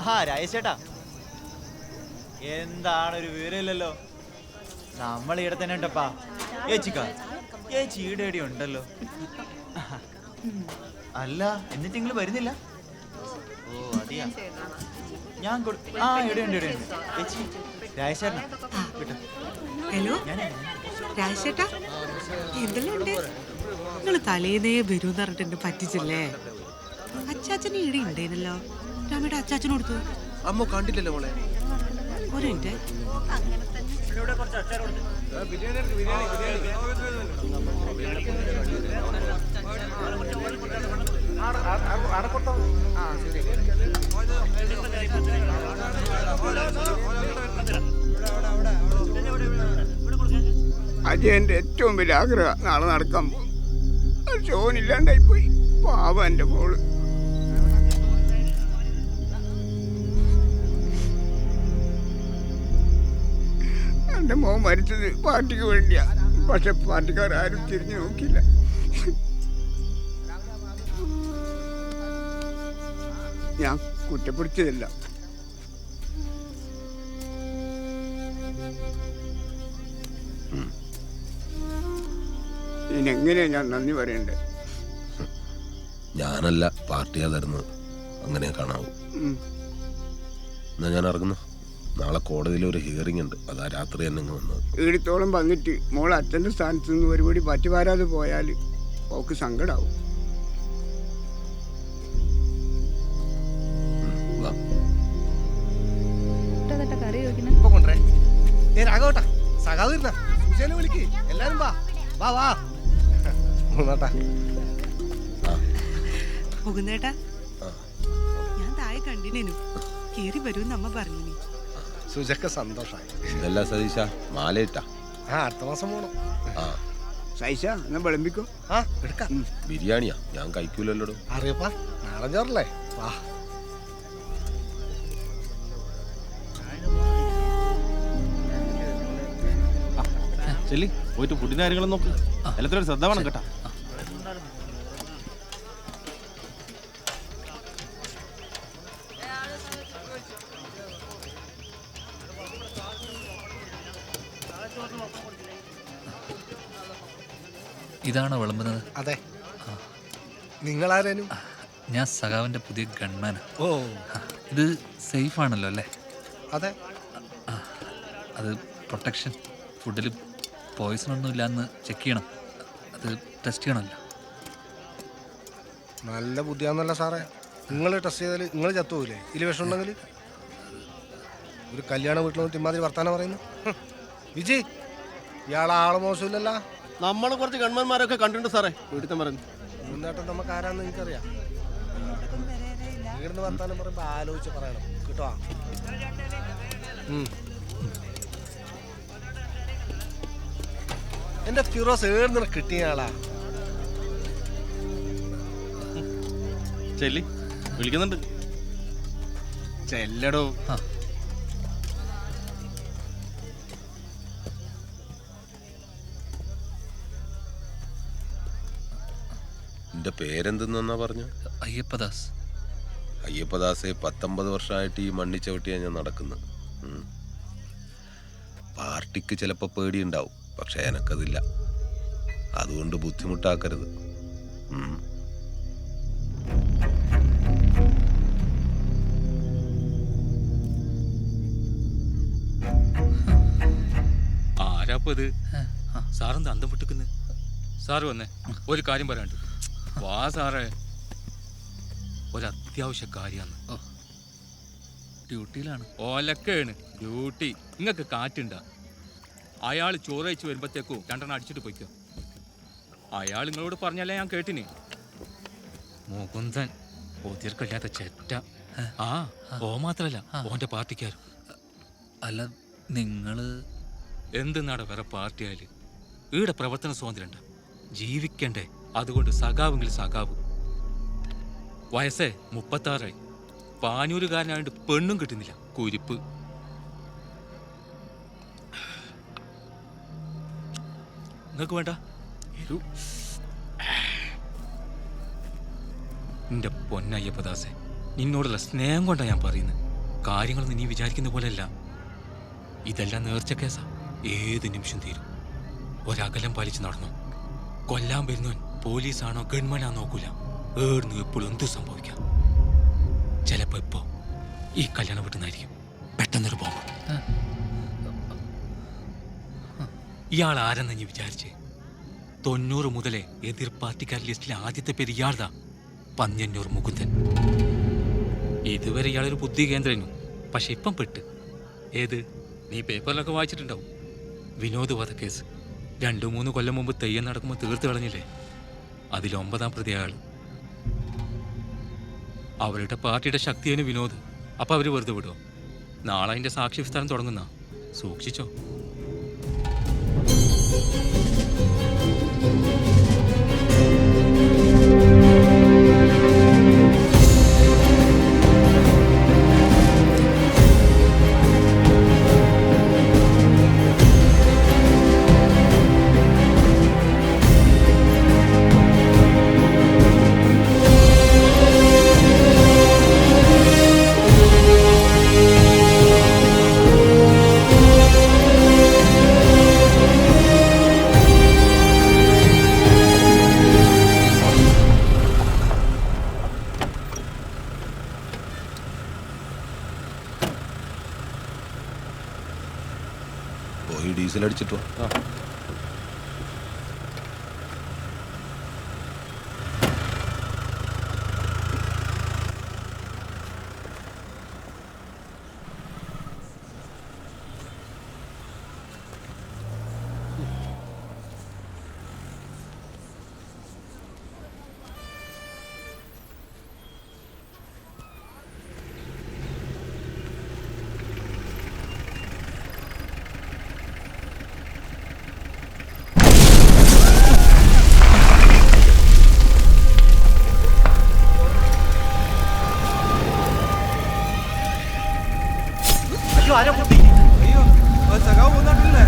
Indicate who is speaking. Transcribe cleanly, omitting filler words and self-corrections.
Speaker 1: ആ രാജേഷ് ചേട്ടാ, എന്താണ് ഒരു വിവരമില്ലല്ലോ. നമ്മൾ ഇവിടെ തന്നെ ഉണ്ടപ്പാ. ഏച്ചിക്കാ, ഏച്ചി ഈടേടി ഉണ്ടല്ലോ. അല്ല, എന്നിട്ട് നിങ്ങൾ വരുന്നില്ല? ഓ അതെയാ, ഞാൻ ഇവിടെയുണ്ട് ചേച്ചി. രാജേഷ് ചേട്ടനാ കേട്ടോ.
Speaker 2: ഹലോ രാജേഷ് ചേട്ടാ, എന്തെല്ലാം ഉണ്ട്? നിങ്ങൾ തലേന്നേ വരും പറഞ്ഞിട്ട് പറ്റിച്ചില്ലേ? അച്ചാച്ചന് ഈടെ ഉണ്ടേനല്ലോ. രാമയുടെ അച്ചാച്ചന് കൊടുത്തു.
Speaker 3: അമ്മ കണ്ടില്ലല്ലോ മോളെ.
Speaker 2: ഒരു മിനിറ്റ്.
Speaker 4: അജയന്റെ ഏറ്റവും വലിയ ആഗ്രഹം നാളെ നടക്കാൻ പോകും. ഷോനില്ലാണ്ടായി പോയി. പാവം എൻ്റെ മോള്. എൻ്റെ മോൻ മരിച്ചത് പാർട്ടിക്ക് വേണ്ടിയാ. പക്ഷെ പാർട്ടിക്കാരും തിരിഞ്ഞു നോക്കില്ല. ഞാൻ കുറ്റപ്പെടുത്തിയതല്ല. ഇതിനെങ്ങനെയാ ഞാൻ നന്ദി പറയണ്ടേ?
Speaker 3: ഞാനല്ല, പാർട്ടിയാ തരുന്നത്. അങ്ങനെ കാണാവൂ. എന്നാ ഞാൻ ഇറങ്ങുന്നു. നാളെ കോടതിയിൽ ഒരു ഹിയറിംഗ് ഉണ്ട്. അതാ രാത്രി തന്നെ വന്നത്.
Speaker 4: ഈടത്തോളം വന്നിട്ട് മോൾ അച്ഛൻ്റെ സ്ഥാനത്ത് നിന്ന് ഒരുപടി പറ്റുപാരാതെ പോയാൽ ഓക്ക് സങ്കടാവും.
Speaker 5: എല്ലാരും വാ വാ വാ.
Speaker 2: പോകുന്നേട്ടാ, ഞാൻ താഴെ കണ്ടിനു. കേറി വരൂന്ന് അമ്മ പറഞ്ഞു.
Speaker 5: സുജക്ക് സന്തോഷായി.
Speaker 3: ഇതല്ല സതീശ, മാലയിട്ടാ.
Speaker 5: അടുത്ത മാസം പോണം.
Speaker 4: സൈഷ എന്നാ വിളമ്പിക്കോ.
Speaker 5: എടുക്കാം.
Speaker 3: ബിരിയാണിയാ, ഞാൻ കഴിക്കൂലല്ലോ.
Speaker 5: അറിയപ്പാ, നാളെ ചോറല്ലേ. വാ.
Speaker 6: ചെല്ലി പോയിട്ട് ഫുഡിന്റെ കാര്യങ്ങളും നോക്ക്. എല്ലാത്തിനും ശ്രദ്ധ വേണം കേട്ടാ.
Speaker 7: ഇതാണോ വിളമ്പുന്നത്?
Speaker 5: അതെ. നിങ്ങളാരേനും?
Speaker 7: ഞാൻ സഖാവിന്റെ പുതിയ ഗൺമാൻ.
Speaker 5: ഓ,
Speaker 7: ഇത് സേഫ് ആണല്ലോ അല്ലേ?
Speaker 5: അതെ.
Speaker 7: അത് പ്രൊട്ടക്ഷൻ. ഫുഡിൽ പോയിസൺ ഒന്നും ഇല്ലാന്ന് ചെക്ക് ചെയ്യണം. അത് ടെസ്റ്റ് ചെയ്യണമല്ലോ.
Speaker 5: നല്ല ബുദ്ധിയാന്നല്ല സാറേ. നിങ്ങൾ ടെസ്റ്റ് ചെയ്താൽ നിങ്ങൾ ചത്തുപോയില്ലേ ഇതിൽ വിഷം ഉണ്ടെങ്കിൽ? ഒരു കല്യാണ വീട്ടിൽ വന്നിട്ട് ഇമാതിരി വർത്താനം പറയുന്നു. വിജയ്, ഇയാളെ ആള് മോശമില്ലല്ലോ.
Speaker 6: നമ്മൾ കുറച്ച് ഗൺമാന്മാരൊക്കെ കണ്ടിട്ടുണ്ട് സാറേ. വീട്ടിൽ പറഞ്ഞു
Speaker 5: മുന്നേട്ടം നമുക്ക് ആരാന്ന് എനിക്കറിയാം. ഇവിടുന്ന് വർത്താനം പറയുമ്പോൾ ആലോചിച്ച് പറയണം കേട്ടോ. എന്റെ ഫിറോസ് ഏടുന്ന കിട്ടിയ ആളാ.
Speaker 6: ചെല്ലി വിളിക്കുന്നുണ്ട്. ചെല്ലടോ.
Speaker 3: എന്റെ പേരെന്തെന്നാ പറഞ്ഞു?
Speaker 7: അയ്യപ്പദാസ്.
Speaker 3: അയ്യപ്പദാസെ, 19 വർഷമായിട്ട് ഈ മണ്ണി ചവിട്ടിയാണ് ഞാൻ നടക്കുന്നത്. പാർട്ടിക്ക് ചിലപ്പോൾ പേടിയുണ്ടാവും, പക്ഷെ എനക്കതില്ല. അതുകൊണ്ട് ബുദ്ധിമുട്ടാക്കരുത്.
Speaker 8: ആരാപ്പത്? സാറെന്താ അന്തം വിട്ടിക്കുന്നു? സാറ് വന്നേ, ഒരു കാര്യം പറയാണ്ട്. വാ സാറേ, ഒരത്യാവശ്യ കാര്യമാണ്.
Speaker 7: ഡ്യൂട്ടിയിലാണ്.
Speaker 8: ഓലക്കാണ് ഡ്യൂട്ടി. നിങ്ങൾക്ക് കാറ്റുണ്ടാ? അയാൾ ചോറയച്ച് വരുമ്പോഴത്തേക്കും 2 അടിച്ചിട്ട് പോയിക്കോ. അയാൾ നിങ്ങളോട് പറഞ്ഞല്ലേ ഞാൻ കേട്ടിന്. മുകുന്ദൻ ഒതിർക്കല്ലാത്ത ചെറ്റ. ഓ മാത്രല്ല, ഓന്റെ പാർട്ടിക്കാരും.
Speaker 7: അല്ല, നിങ്ങള്
Speaker 8: എന്തെന്നാടാ വേറെ പാർട്ടിയായാല്? ഈടെ പ്രവർത്തന സ്വാതന്ത്ര്യം ഉണ്ട്, ജീവിക്കണ്ടേ? അതുകൊണ്ട് സഖാവെങ്കിൽ സഖാവ്. വയസ്സേ 36. പാനൂരുകാരനായിട്ട് പെണ്ണും കിട്ടുന്നില്ല. കുരിപ്പ്. നിങ്ങൾക്ക് വേണ്ട? എന്റെ പൊന്നയ്യപ്പദാസെ, നിന്നോടുള്ള സ്നേഹം കൊണ്ടാ ഞാൻ പറയുന്നത്. കാര്യങ്ങളൊന്നും നീ വിചാരിക്കുന്ന പോലെയല്ല. ഇതെല്ലാം നേർച്ച കേസാ. ഏത് നിമിഷം തീരും. ഒരകലം പാലിച്ച് നടന്നു. കൊല്ലാൻ വരുന്നവൻ പോലീസാണോ ഗവൺമെന്റാണോ നോക്കൂല. ഏർന്ന് എപ്പോഴും എന്തു സംഭവിക്കാം. ചിലപ്പോ ഇപ്പോ ഈ കല്യാണം വിട്ടുന്നായിരിക്കും പെട്ടെന്നൊരു ബോംബ്. ഇയാൾ ആരെന്ന് നീ വിചാരിച്ചേ? 90 മുതലേ എതിർ പാർട്ടിക്കാർ ലിസ്റ്റിലെ ആദ്യത്തെ പേര് ഇയാൾതാ, പന്ന്യന്നൂർ മുകുന്ദൻ. ഇതുവരെ ഇയാളൊരു ബുദ്ധി കേന്ദ്രനു. പക്ഷെ ഇപ്പം പെട്ട്. ഏത്? നീ പേപ്പറിലൊക്കെ വായിച്ചിട്ടുണ്ടാവും. വിനോദ് വധക്കേസ് 2-3 കൊല്ലം മുമ്പ് തെയ്യം നടക്കുമ്പോൾ തീർത്ത് കളഞ്ഞില്ലേ? അതിൽ 9ാം പ്രതി അയാൾ. അവരുടെ പാർട്ടിയുടെ ശക്തിയാണ് വിനോദ്. അപ്പൊ അവര് വെറുതെ വിടുമോ? നാളെ അതിന്റെ സാക്ഷി വിസ്താരം തുടങ്ങുന്ന. സൂക്ഷിച്ചോ.
Speaker 3: പോയി ഡീസൽ അടിച്ചിട്ടോ.
Speaker 1: അയ്യോ, ആരാ പൊട്ടി? അയ്യോ, സഖാവ് പോന്നിട്ടില്ലേ?